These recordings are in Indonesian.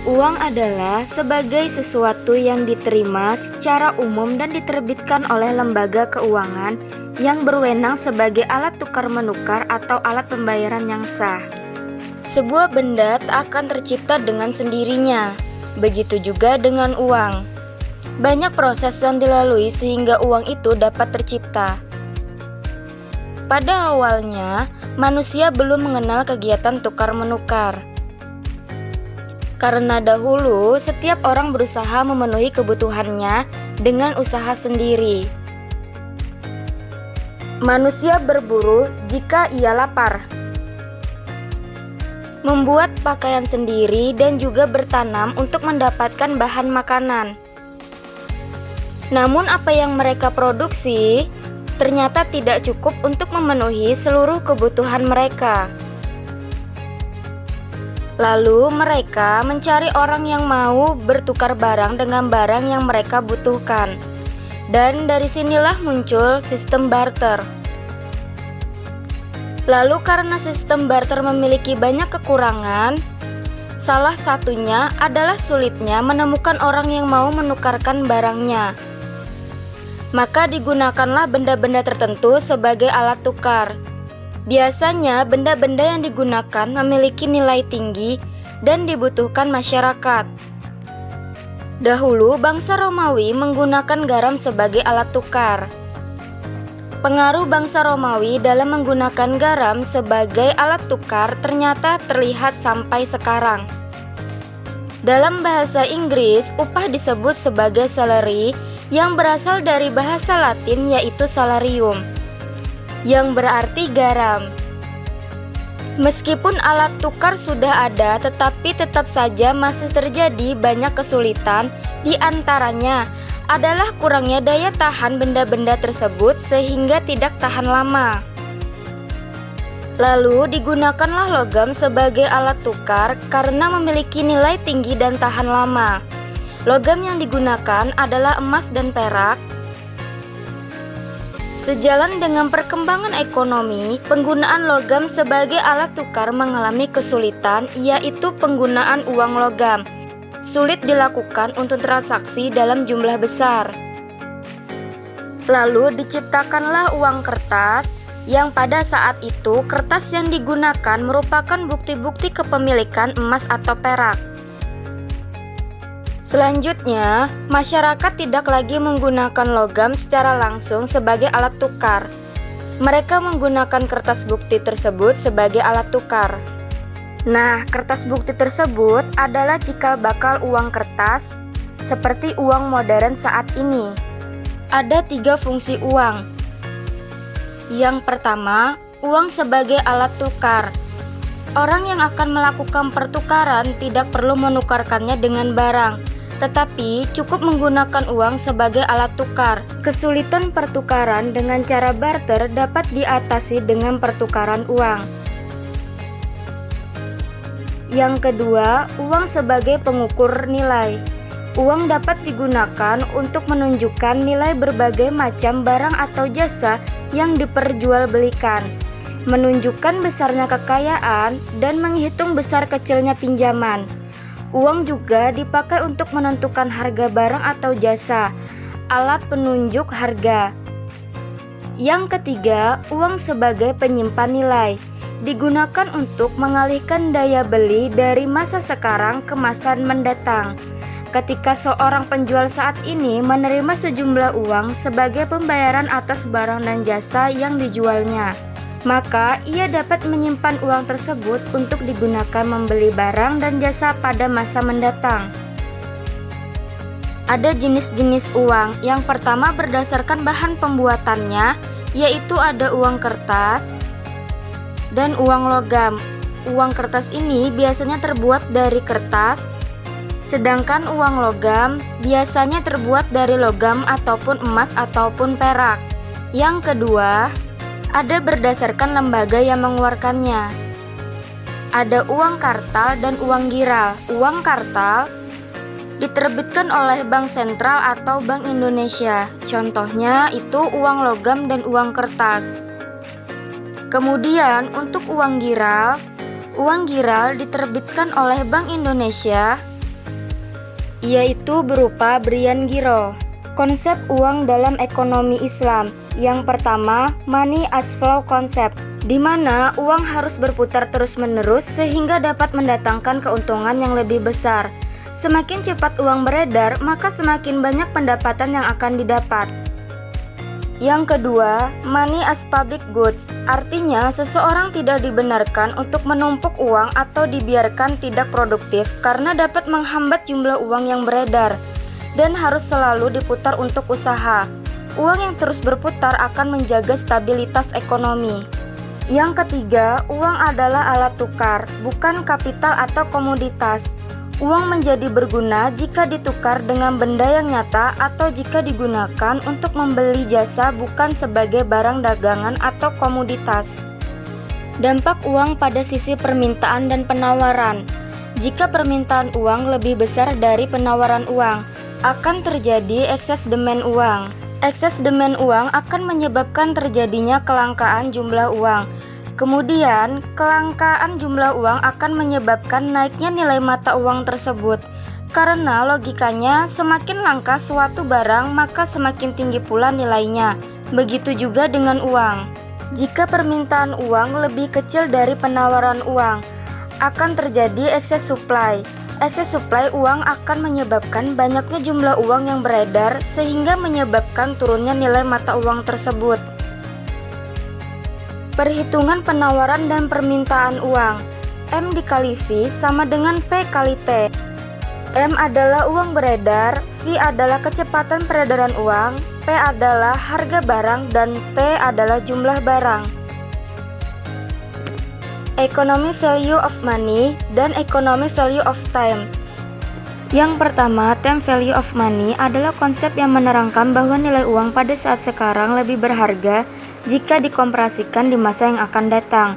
Uang adalah sebagai sesuatu yang diterima secara umum dan diterbitkan oleh lembaga keuangan yang berwenang sebagai alat tukar-menukar atau alat pembayaran yang sah. Sebuah benda tak akan tercipta dengan sendirinya, begitu juga dengan uang. Banyak proses yang dilalui sehingga uang itu dapat tercipta. Pada awalnya, manusia belum mengenal kegiatan tukar-menukar. Karena dahulu setiap orang berusaha memenuhi kebutuhannya dengan usaha sendiri. Manusia berburu jika ia lapar, membuat pakaian sendiri dan juga bertanam untuk mendapatkan bahan makanan. Namun apa yang mereka produksi ternyata tidak cukup untuk memenuhi seluruh kebutuhan mereka. Lalu mereka mencari orang yang mau bertukar barang dengan barang yang mereka butuhkan. Dan dari sinilah muncul sistem barter. Lalu karena sistem barter memiliki banyak kekurangan, salah satunya adalah sulitnya menemukan orang yang mau menukarkan barangnya. Maka digunakanlah benda-benda tertentu sebagai alat tukar. Biasanya benda-benda yang digunakan memiliki nilai tinggi dan dibutuhkan masyarakat. Dahulu bangsa Romawi menggunakan garam sebagai alat tukar. Pengaruh bangsa Romawi dalam menggunakan garam sebagai alat tukar ternyata terlihat sampai sekarang. Dalam bahasa Inggris, upah disebut sebagai salary yang berasal dari bahasa Latin yaitu salarium, yang berarti garam. Meskipun alat tukar sudah ada, tetapi tetap saja masih terjadi banyak kesulitan. Di antaranya adalah kurangnya daya tahan benda-benda tersebut sehingga tidak tahan lama. Lalu digunakanlah logam sebagai alat tukar karena memiliki nilai tinggi dan tahan lama. Logam yang digunakan adalah emas dan perak. Sejalan dengan perkembangan ekonomi, penggunaan logam sebagai alat tukar mengalami kesulitan, yaitu penggunaan uang logam. Sulit dilakukan untuk transaksi dalam jumlah besar. Lalu diciptakanlah uang kertas, yang pada saat itu kertas yang digunakan merupakan bukti-bukti kepemilikan emas atau perak. Selanjutnya, masyarakat tidak lagi menggunakan logam secara langsung sebagai alat tukar. Mereka menggunakan kertas bukti tersebut sebagai alat tukar. Nah, kertas bukti tersebut adalah cikal bakal uang kertas seperti uang modern saat ini. Ada 3 fungsi uang. Yang pertama, uang sebagai alat tukar. Orang yang akan melakukan pertukaran tidak perlu menukarkannya dengan barang, tetapi cukup menggunakan uang sebagai alat tukar. Kesulitan pertukaran dengan cara barter dapat diatasi dengan pertukaran uang. Yang kedua, uang sebagai pengukur nilai. Uang dapat digunakan untuk menunjukkan nilai berbagai macam barang atau jasa yang diperjualbelikan, menunjukkan besarnya kekayaan, dan menghitung besar kecilnya pinjaman. Uang juga dipakai untuk menentukan harga barang atau jasa, alat penunjuk harga. Yang ketiga, uang sebagai penyimpan nilai. Digunakan untuk mengalihkan daya beli dari masa sekarang ke masa mendatang. Ketika seorang penjual saat ini menerima sejumlah uang sebagai pembayaran atas barang dan jasa yang dijualnya, maka ia dapat menyimpan uang tersebut untuk digunakan membeli barang dan jasa pada masa mendatang. Ada jenis-jenis uang. Yang pertama berdasarkan bahan pembuatannya, yaitu ada uang kertas dan uang logam. Uang kertas ini biasanya terbuat dari kertas, sedangkan uang logam biasanya terbuat dari logam ataupun emas ataupun perak. Yang kedua, ada berdasarkan lembaga yang mengeluarkannya. Ada uang kartal dan uang giral. Uang kartal diterbitkan oleh Bank Sentral atau Bank Indonesia. Contohnya itu uang logam dan uang kertas. Kemudian untuk uang giral diterbitkan oleh Bank Indonesia yaitu berupa Brian Giro. Konsep uang dalam ekonomi Islam. Yang pertama, money as flow concept, di mana uang harus berputar terus-menerus sehingga dapat mendatangkan keuntungan yang lebih besar. Semakin cepat uang beredar, maka semakin banyak pendapatan yang akan didapat. Yang kedua, money as public goods, artinya seseorang tidak dibenarkan untuk menumpuk uang atau dibiarkan tidak produktif karena dapat menghambat jumlah uang yang beredar dan harus selalu diputar untuk usaha. Uang yang terus berputar akan menjaga stabilitas ekonomi. Yang ketiga, uang adalah alat tukar, bukan kapital atau komoditas. Uang menjadi berguna jika ditukar dengan benda yang nyata atau jika digunakan untuk membeli jasa bukan sebagai barang dagangan atau komoditas. Dampak uang pada sisi permintaan dan penawaran. Jika permintaan uang lebih besar dari penawaran uang, akan terjadi excess demand uang. Excess demand uang akan menyebabkan terjadinya kelangkaan jumlah uang. Kemudian, kelangkaan jumlah uang akan menyebabkan naiknya nilai mata uang tersebut. Karena logikanya, semakin langka suatu barang, maka semakin tinggi pula nilainya. Begitu juga dengan uang. Jika permintaan uang lebih kecil dari penawaran uang, akan terjadi excess supply. Excess supply uang akan menyebabkan banyaknya jumlah uang yang beredar, sehingga menyebabkan turunnya nilai mata uang tersebut. Perhitungan penawaran dan permintaan uang. M dikali V sama dengan P kali T. M adalah uang beredar, V adalah kecepatan peredaran uang, P adalah harga barang, dan T adalah jumlah barang. Economic value of money dan economic value of time. Yang pertama, time value of money adalah konsep yang menerangkan bahwa nilai uang pada saat sekarang lebih berharga jika dikomparasikan di masa yang akan datang.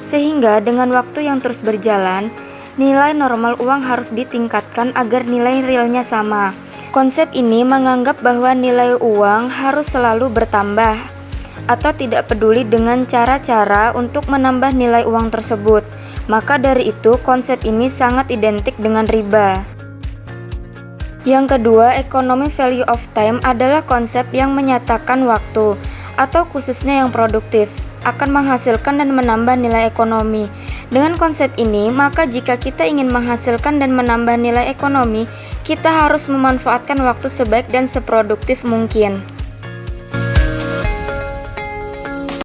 Sehingga dengan waktu yang terus berjalan, nilai normal uang harus ditingkatkan agar nilai realnya sama. Konsep ini menganggap bahwa nilai uang harus selalu bertambah atau tidak peduli dengan cara-cara untuk menambah nilai uang tersebut. Maka dari itu, konsep ini sangat identik dengan riba. Yang kedua, economic value of time adalah konsep yang menyatakan waktu, atau khususnya yang produktif, akan menghasilkan dan menambah nilai ekonomi. Dengan konsep ini, maka jika kita ingin menghasilkan dan menambah nilai ekonomi, kita harus memanfaatkan waktu sebaik dan seproduktif mungkin.